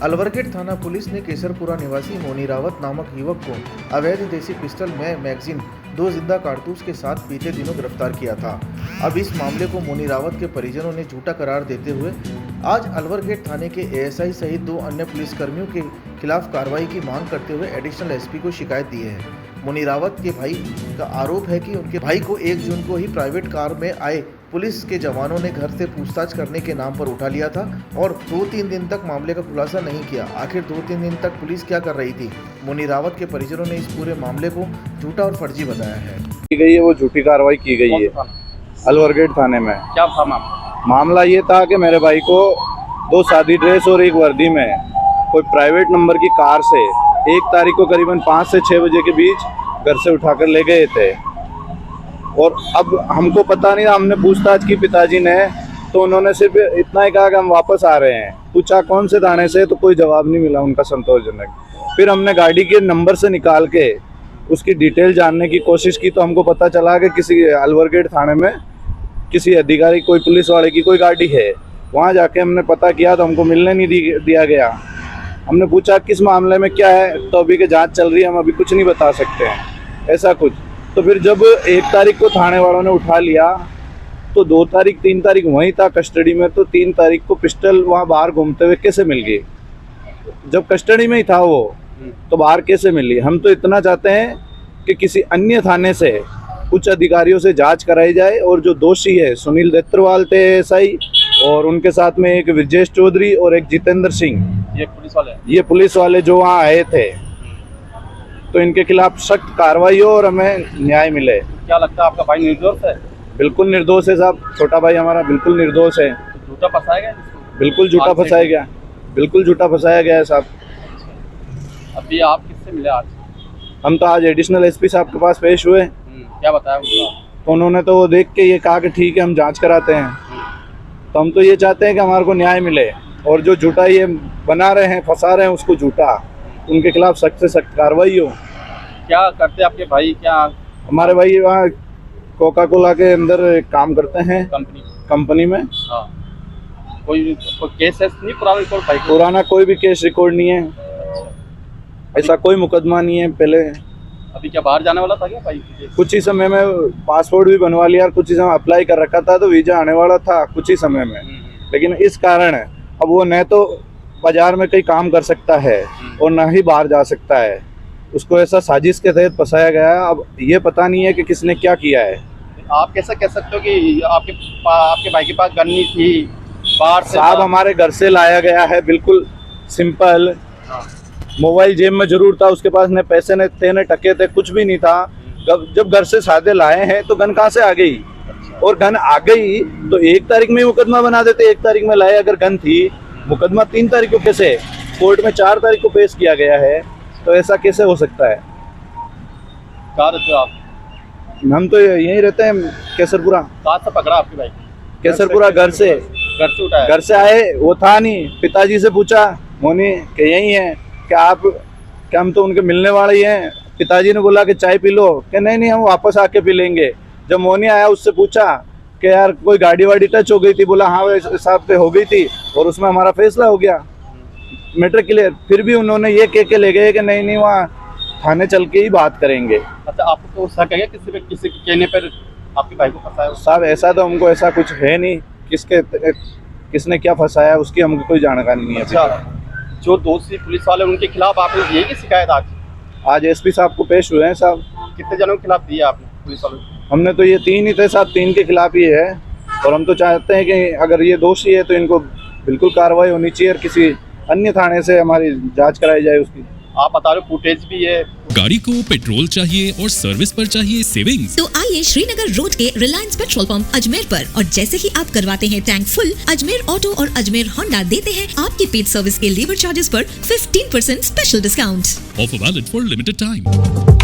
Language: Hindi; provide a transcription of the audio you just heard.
अलवरगेट थाना पुलिस ने केसरपुरा निवासी मोनी रावत नामक युवक को अवैध देसी पिस्टल में मैगजीन 2 जिंदा कारतूस के साथ बीते दिनों गिरफ्तार किया था। अब इस मामले को मोनी रावत के परिजनों ने झूठा करार देते हुए आज अलवरगेट थाने के एएसआई सहित 2 अन्य पुलिसकर्मियों के खिलाफ कार्रवाई की मांग करते हुए एडिशनल एसपी को शिकायत दी है। मोनी रावत के भाई का आरोप है कि उनके भाई को 1 जून को ही प्राइवेट कार में आए पुलिस के जवानों ने घर से पूछताछ करने के नाम पर उठा लिया था और 2-3 दिन तक मामले का खुलासा नहीं किया। आखिर 2-3 दिन तक पुलिस क्या कर रही थी? मोनी रावत के परिजनों ने इस पूरे मामले को झूठा और फर्जी बताया है। की गई है वो झूठी कार्रवाई की गई है अलवरगेट थाने में। क्या था मामला ये था कि मेरे भाई को 2 शादी ड्रेस और 1 वर्दी में कोई प्राइवेट नंबर की कार से 1 तारीख को करीबन 5 से 6 बजे के बीच घर से उठाकर ले गए थे और अब हमको पता नहीं, हमने पूछताछ की पिताजी ने, तो उन्होंने सिर्फ इतना ही कहा कि हम वापस आ रहे हैं। पूछा कौन से थाने से, तो कोई जवाब नहीं मिला उनका संतोषजनक। फिर हमने गाड़ी के नंबर से निकाल के उसकी डिटेल जानने की कोशिश की तो हमको पता चला कि किसी अलवरगेट थाने में किसी अधिकारी, कोई पुलिस वाले की कोई गाड़ी है। वहाँ जाके हमने पता किया तो हमको मिलने नहीं दिया गया। हमने पूछा किस मामले में क्या है, तो अभी की जांच चल रही है, हम अभी कुछ नहीं बता सकते हैं, ऐसा कुछ। तो फिर जब 1 तारीख को थाने वालों ने उठा लिया तो 2 तारीख 3 तारीख वहीं था कस्टडी में, तो 3 तारीख को पिस्टल वहाँ बाहर घूमते हुए कैसे मिल गई? जब कस्टडी में ही था वो, तो बाहर कैसे मिली? हम तो इतना चाहते हैं कि किसी अन्य थाने से उच्च अधिकारियों से जांच कराई जाए और जो दोषी है, सुनील देत्रवाल थे एएसआई, और उनके साथ में एक विजेश चौधरी और एक जितेंद्र सिंह, ये पुलिस वाले जो वहाँ आए थे, तो इनके खिलाफ सख्त कार्रवाई हो और हमें न्याय मिले। क्या लगता है आपका भाई निर्दोष है? बिल्कुल निर्दोष है साहब, छोटा भाई हमारा बिल्कुल निर्दोष है। तो झूठा फंसाया गया? बिल्कुल झूठा फंसाया गया, बिल्कुल झूठा फंसाया गया है साहब। अभी आप किससे मिले आज? हम तो आज एडिशनल एसपी साहब के पास पेश हुए। क्या बताया उनको? तो उन्होंने तो वो देख के ये कहा कि ठीक है हम जांच कराते हैं। तो हम तो ये चाहते हैं कि हमारे को न्याय मिले और जो झूठा ये बना रहे हैं, फंसा रहे हैं उसको झूठा, उनके खिलाफ सख्त से सख्त कार्रवाई हो। क्या करते आपके भाई? क्या हमारे भाई वहाँ कोका कोला के अंदर काम करते हैं, कंपनी में। हाँ। कोई केस नहीं पुराना? पुराना कोई भी केस रिकॉर्ड नहीं है, ऐसा कोई मुकदमा नहीं है पहले। अभी क्या बाहर जाने वाला था क्या भाई? कुछ ही समय में पासपोर्ट भी बनवा लिया, कुछ ही समय अप्लाई कर रखा था, तो वीजा आने वाला था कुछ ही समय में। लेकिन इस कारण अब वो न तो बाजार में कहीं काम कर सकता है और ना ही बाहर जा सकता है। उसको ऐसा साजिश के तहत फंसाया गया है। अब ये पता नहीं है कि किसने क्या किया है। आप कैसा कह सकते हो कि आपके भाई के पास गन नहीं थी? बाहर से साहब हमारे घर से लाया गया है, बिल्कुल सिंपल। मोबाइल जेब में जरूर था, उसके पास न पैसे न थे न टके थे, कुछ भी नहीं था। जब घर से सादे लाए हैं तो गन कहाँ से आ गई? और गन आ गई तो 1 तारीख में मुकदमा बना देते। 1 तारीख में लाए अगर गन थी, मुकदमा 3 तारीख को कैसे? कोर्ट में 4 तारीख को पेश किया गया है, तो ऐसा कैसे हो सकता है? कहाँ रहते हो आप? हम तो यहीं रहते हैं, केसरपुरा। कहाँ से पकड़ा आपके भाई? केसरपुरा घर से उठाया? घर से आए, वो था नहीं। पिताजी से पूछा मोनी कि यही है क्या आप? क्या हम तो उनके मिलने वाले ही हैं। पिताजी ने बोला कि चाय पी लो, कि नहीं हम वापस आके पी लेंगे। जब मोनी आया उससे पूछा कि यार कोई गाड़ी वाड़ी टच हो गई थी? बोला हाँ साहब पे हो गई थी और उसमें हमारा फैसला हो गया, मैटर क्लियर। फिर भी उन्होंने ये कह के ले गए कि नहीं वहाँ थाने चल के ही बात करेंगे। अच्छा, आपको शक है किसी के कहने पर आपके भाई को फंसाया? साहब ऐसा तो हमको ऐसा कुछ है नहीं, किसने क्या फंसाया उसकी हमको कोई जानकारी नहीं है। अच्छा, जो दोषी पुलिस वाले उनके खिलाफ आपने यही की शिकायत आज एसपी साहब को पेश हुए हैं साहब। कितने जनों के खिलाफ दी है आपने पुलिस वालों? हमने तो ये 3 ही थे साहब, 3 के खिलाफ ही है। और हम तो चाहते हैं कि अगर ये दोषी है तो इनको बिल्कुल कार्रवाई होनी चाहिए और किसी अन्य थाने से हमारी जांच कराई जाए उसकी। आप बता रहे फुटेज भी है। गाड़ी को पेट्रोल चाहिए और सर्विस पर चाहिए सेविंग्स, तो आइए श्रीनगर रोड के रिलायंस पेट्रोल पंप अजमेर पर, और जैसे ही आप करवाते हैं टैंक फुल, अजमेर ऑटो और अजमेर होंडा देते हैं आपके पेड सर्विस के लेबर चार्जेस पर 15% special discount. Offer valid for limited time.